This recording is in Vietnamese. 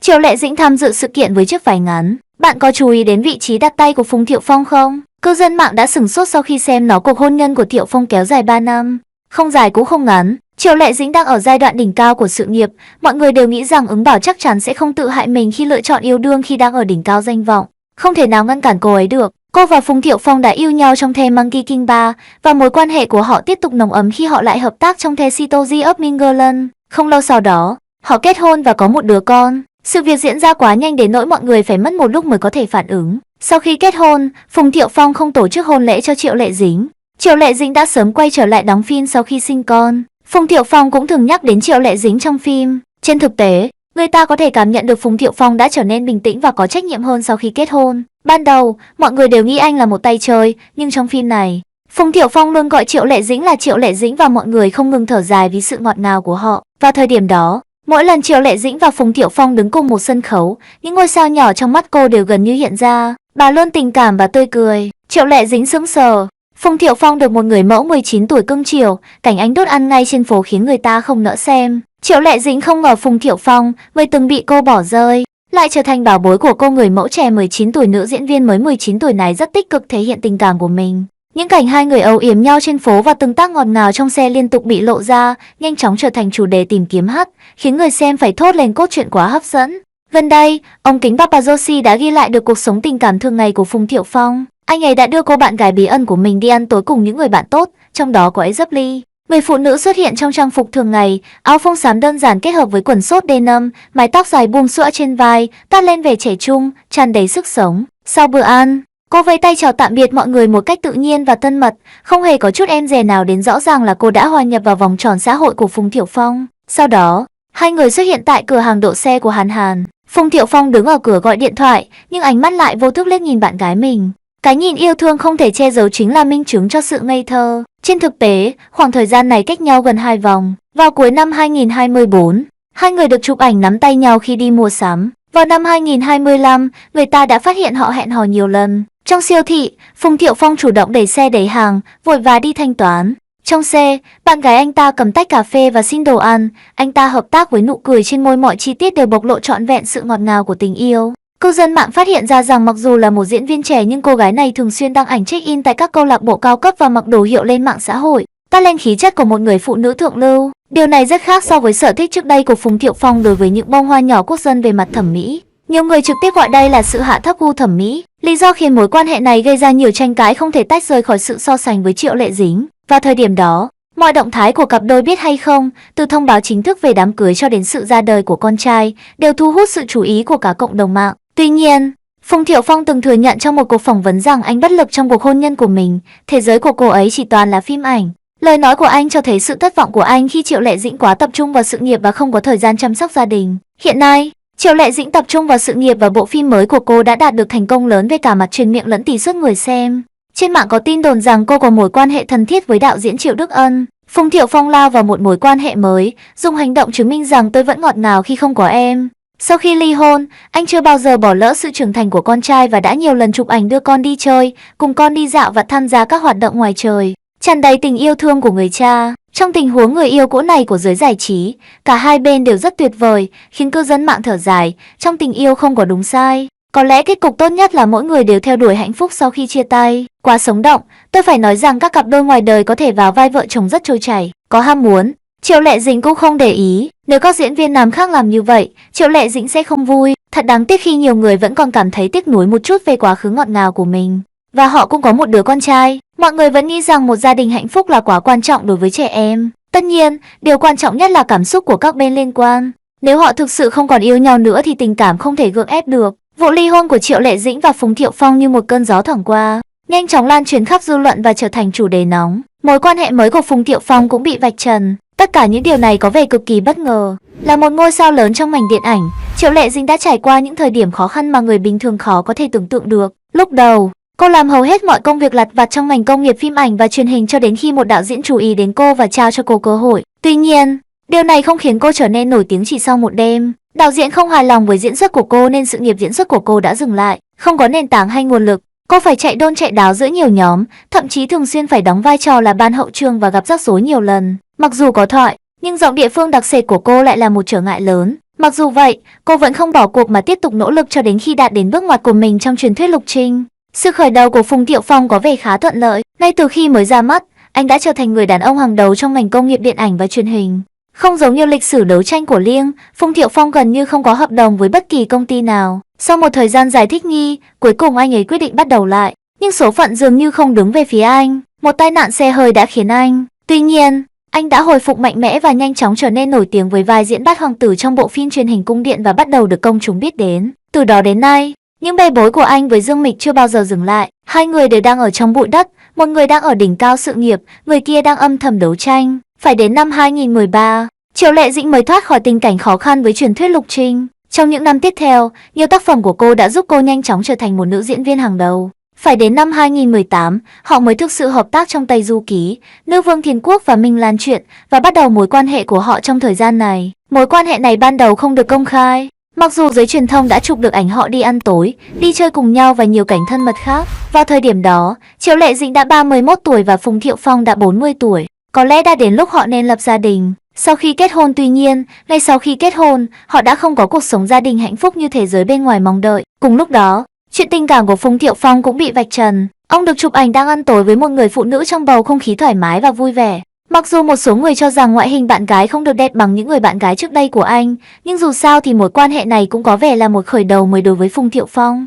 Triệu Lệ Dĩnh tham dự sự kiện với chiếc váy ngắn. Bạn có chú ý đến vị trí đặt tay của Phùng Thiệu Phong không? Cư dân mạng đã sửng sốt sau khi xem nó. Cuộc hôn nhân của Thiệu Phong kéo dài 3 năm. Không dài cũng không ngắn. Triệu Lệ Dĩnh đang ở giai đoạn đỉnh cao của sự nghiệp. Mọi người đều nghĩ rằng Ứng Bảo chắc chắn sẽ không tự hại mình khi lựa chọn yêu đương khi đang ở đỉnh cao danh vọng. Không thể nào ngăn cản cô ấy được. Cô và Phùng Thiệu Phong đã yêu nhau trong The Monkey King 3 và mối quan hệ của họ tiếp tục nồng ấm khi họ lại hợp tác trong The City of Mingerland. Không lâu sau đó, họ kết hôn và có một đứa con. Sự việc diễn ra quá nhanh đến nỗi mọi người phải mất một lúc mới có thể phản ứng. Sau khi kết hôn, Phùng Thiệu Phong không tổ chức hôn lễ cho Triệu Lệ Dĩnh. Triệu Lệ Dĩnh đã sớm quay trở lại đóng phim sau khi sinh con. Phùng Thiệu Phong cũng thường nhắc đến Triệu Lệ Dĩnh trong phim. Trên thực tế, người ta có thể cảm nhận được Phùng Thiệu Phong đã trở nên bình tĩnh và có trách nhiệm hơn sau khi kết hôn. Ban đầu, mọi người đều nghĩ anh là một tay chơi, nhưng trong phim này, Phùng Thiệu Phong luôn gọi Triệu Lệ Dĩnh là Triệu Lệ Dĩnh và mọi người không ngừng thở dài vì sự ngọt ngào của họ. Vào thời điểm đó, mỗi lần Triệu Lệ Dĩnh và Phùng Thiệu Phong đứng cùng một sân khấu, những ngôi sao nhỏ trong mắt cô đều gần như hiện ra. Bà luôn tình cảm và tươi cười. Triệu Lệ Dĩnh sững sờ. Phùng Thiệu Phong được một người mẫu 19 tuổi cưng chiều, cảnh ánh đốt ăn ngay trên phố khiến người ta không nỡ xem. Triệu Lệ Dĩnh không ngờ Phùng Thiệu Phong, người từng bị cô bỏ rơi, lại trở thành bảo bối của cô. Người mẫu trẻ 19 tuổi, nữ diễn viên mới 19 tuổi này rất tích cực thể hiện tình cảm của mình. Những cảnh hai người âu yếm nhau trên phố và tương tác ngọt ngào trong xe liên tục bị lộ ra, nhanh chóng trở thành chủ đề tìm kiếm hot, khiến người xem phải thốt lên cốt truyện quá hấp dẫn. Gần đây, ống kính Paparazzi đã ghi lại được cuộc sống tình cảm thường ngày của Phùng Thiệu Phong. Anh ấy đã đưa cô bạn gái bí ẩn của mình đi ăn tối cùng những người bạn tốt, trong đó có Ashley. Người phụ nữ xuất hiện trong trang phục thường ngày, áo phông xám đơn giản kết hợp với quần sốt denim, mái tóc dài buông xõa trên vai, toát lên vẻ trẻ trung, tràn đầy sức sống. Sau bữa ăn, cô vẫy tay chào tạm biệt mọi người một cách tự nhiên và thân mật, không hề có chút em dè nào đến. Rõ ràng là cô đã hòa nhập vào vòng tròn xã hội của Phùng Thiệu Phong. Sau đó, hai người xuất hiện tại cửa hàng độ xe của Hàn Hàn. Phùng Thiệu Phong đứng ở cửa gọi điện thoại, nhưng ánh mắt lại vô thức liếc nhìn bạn gái mình. Cái nhìn yêu thương không thể che giấu chính là minh chứng cho sự ngây thơ. Trên thực tế, khoảng thời gian này cách nhau gần 2 vòng. Vào cuối năm 2024, hai người được chụp ảnh nắm tay nhau khi đi mua sắm. Vào năm 2025, người ta đã phát hiện họ hẹn hò nhiều lần. Trong siêu thị, Phùng Thiệu Phong chủ động đẩy xe đẩy hàng, vội vã đi thanh toán. Trong xe, bạn gái anh ta cầm tách cà phê và xin đồ ăn. Anh ta hợp tác với nụ cười trên môi, mọi chi tiết đều bộc lộ trọn vẹn sự ngọt ngào của tình yêu. Cư dân mạng phát hiện ra rằng mặc dù là một diễn viên trẻ nhưng cô gái này thường xuyên đăng ảnh check-in tại các câu lạc bộ cao cấp và mặc đồ hiệu lên mạng xã hội, toát lên khí chất của một người phụ nữ thượng lưu. Điều này rất khác so với sở thích trước đây của Phùng Thiệu Phong đối với những bông hoa nhỏ quốc dân về mặt thẩm mỹ. Nhiều người trực tiếp gọi đây là sự hạ thấp gu thẩm mỹ. Lý do khiến mối quan hệ này gây ra nhiều tranh cãi không thể tách rời khỏi sự so sánh với Triệu Lệ Dĩnh. Vào thời điểm đó, mọi động thái của cặp đôi biết hay không, từ thông báo chính thức về đám cưới cho đến sự ra đời của con trai, đều thu hút sự chú ý của cả cộng đồng mạng. Tuy nhiên, Phùng Thiệu Phong từng thừa nhận trong một cuộc phỏng vấn rằng anh bất lực trong cuộc hôn nhân của mình, thế giới của cô ấy chỉ toàn là phim ảnh. Lời nói của anh cho thấy sự thất vọng của anh khi Triệu Lệ Dĩnh quá tập trung vào sự nghiệp và không có thời gian chăm sóc gia đình. Hiện nay, Triệu Lệ Dĩnh tập trung vào sự nghiệp và bộ phim mới của cô đã đạt được thành công lớn về cả mặt truyền miệng lẫn tỷ suất người xem. Trên mạng có tin đồn rằng cô có mối quan hệ thân thiết với đạo diễn Triệu Đức Ân. Phùng Thiệu Phong lao vào một mối quan hệ mới, dùng hành động chứng minh rằng tôi vẫn ngọt ngào khi không có em. Sau khi ly hôn, anh chưa bao giờ bỏ lỡ sự trưởng thành của con trai và đã nhiều lần chụp ảnh đưa con đi chơi, cùng con đi dạo và tham gia các hoạt động ngoài trời, tràn đầy tình yêu thương của người cha. Trong tình huống người yêu cũ này của giới giải trí, cả hai bên đều rất tuyệt vời, khiến cư dân mạng thở dài. Trong tình yêu không có đúng sai, có lẽ kết cục tốt nhất là mỗi người đều theo đuổi hạnh phúc sau khi chia tay. Quá sống động, tôi phải nói rằng các cặp đôi ngoài đời có thể vào vai vợ chồng rất trôi chảy, có ham muốn. Triệu Lệ Dĩnh cũng không để ý, nếu các diễn viên nam khác làm như vậy, Triệu Lệ Dĩnh sẽ không vui. Thật đáng tiếc khi nhiều người vẫn còn cảm thấy tiếc nuối một chút về quá khứ ngọt ngào của mình. Và họ cũng có một đứa con trai. Mọi người vẫn nghĩ rằng một gia đình hạnh phúc là quá quan trọng đối với trẻ em. Tất nhiên, điều quan trọng nhất là cảm xúc của các bên liên quan. Nếu họ thực sự không còn yêu nhau nữa thì tình cảm không thể gượng ép được. Vụ ly hôn của Triệu Lệ Dĩnh và Phùng Thiệu Phong như một cơn gió thoảng qua, nhanh chóng lan truyền khắp dư luận và trở thành chủ đề nóng. Mối quan hệ mới của Phùng Thiệu Phong cũng bị vạch trần. Tất cả những điều này có vẻ cực kỳ bất ngờ. Là một ngôi sao lớn trong ngành điện ảnh, Triệu Lệ Dĩnh đã trải qua những thời điểm khó khăn mà người bình thường khó có thể tưởng tượng được. Lúc đầu, cô làm hầu hết mọi công việc lặt vặt trong ngành công nghiệp phim ảnh và truyền hình cho đến khi một đạo diễn chú ý đến cô và trao cho cô cơ hội. Tuy nhiên, điều này không khiến cô trở nên nổi tiếng chỉ sau một đêm. Đạo diễn không hài lòng với diễn xuất của cô nên sự nghiệp diễn xuất của cô đã dừng lại. Không có nền tảng hay nguồn lực, cô phải chạy đôn chạy đáo giữa nhiều nhóm, thậm chí thường xuyên phải đóng vai trò là ban hậu trường và gặp rắc rối nhiều lần. Mặc dù có thoại, nhưng giọng địa phương đặc sệt của cô lại là một trở ngại lớn. Mặc dù vậy, cô vẫn không bỏ cuộc mà tiếp tục nỗ lực cho đến khi đạt đến bước ngoặt của mình trong truyền thuyết lục trinh. Sự khởi đầu của Phùng Thiệu Phong có vẻ khá thuận lợi. Ngay từ khi mới ra mắt, anh đã trở thành người đàn ông hàng đầu trong ngành công nghiệp điện ảnh và truyền hình. Không giống như lịch sử đấu tranh của Liêng, Phùng Thiệu Phong gần như không có hợp đồng với bất kỳ công ty nào. Sau một thời gian dài thích nghi, cuối cùng anh ấy quyết định bắt đầu lại. Nhưng số phận dường như không đứng về phía anh. Một tai nạn xe hơi đã khiến anh. Tuy nhiên, anh đã hồi phục mạnh mẽ và nhanh chóng trở nên nổi tiếng với vai diễn Bát Hoàng tử trong bộ phim truyền hình Cung điện và bắt đầu được công chúng biết đến. Từ đó đến nay, những bê bối của anh với Dương Mịch chưa bao giờ dừng lại. Hai người đều đang ở trong bụi đất, một người đang ở đỉnh cao sự nghiệp, người kia đang âm thầm đấu tranh. Phải đến năm 2013, Triệu Lệ Dĩnh mới thoát khỏi tình cảnh khó khăn với truyền thuyết lục trinh. Trong những năm tiếp theo, nhiều tác phẩm của cô đã giúp cô nhanh chóng trở thành một nữ diễn viên hàng đầu. Phải đến năm 2018, họ mới thực sự hợp tác trong Tây Du Ký, Nữ Vương Thiên Quốc và Minh Lan Truyện và bắt đầu mối quan hệ của họ trong thời gian này. Mối quan hệ này ban đầu không được công khai. Mặc dù giới truyền thông đã chụp được ảnh họ đi ăn tối, đi chơi cùng nhau và nhiều cảnh thân mật khác. Vào thời điểm đó, Triệu Lệ Dĩnh đã 31 tuổi và Phùng Thiệu Phong đã 40 tuổi. Có lẽ đã đến lúc họ nên lập gia đình. Sau khi kết hôn tuy nhiên, ngay sau khi kết hôn, họ đã không có cuộc sống gia đình hạnh phúc như thế giới bên ngoài mong đợi. Cùng lúc đó, chuyện tình cảm của Phùng Thiệu Phong cũng bị vạch trần. Ông được chụp ảnh đang ăn tối với một người phụ nữ trong bầu không khí thoải mái và vui vẻ. Mặc dù một số người cho rằng ngoại hình bạn gái không được đẹp bằng những người bạn gái trước đây của anh, nhưng dù sao thì mối quan hệ này cũng có vẻ là một khởi đầu mới đối với Phùng Thiệu Phong.